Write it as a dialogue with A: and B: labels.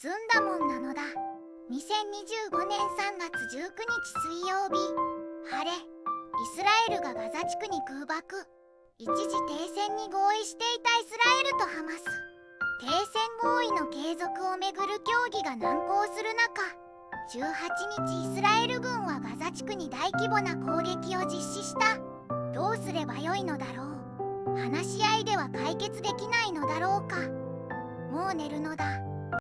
A: 済んだもんなのだ。2025年3月19日水曜日、晴れ。イスラエルがガザ地区に空爆。一時停戦に合意していたイスラエルとハマス。停戦合意の継続をめぐる協議が難航する中、18日イスラエル軍はガザ地区に大規模な攻撃を実施した。どうすればよいのだろう。話し合いでは解決できないのだろうか。もう寝るのだ。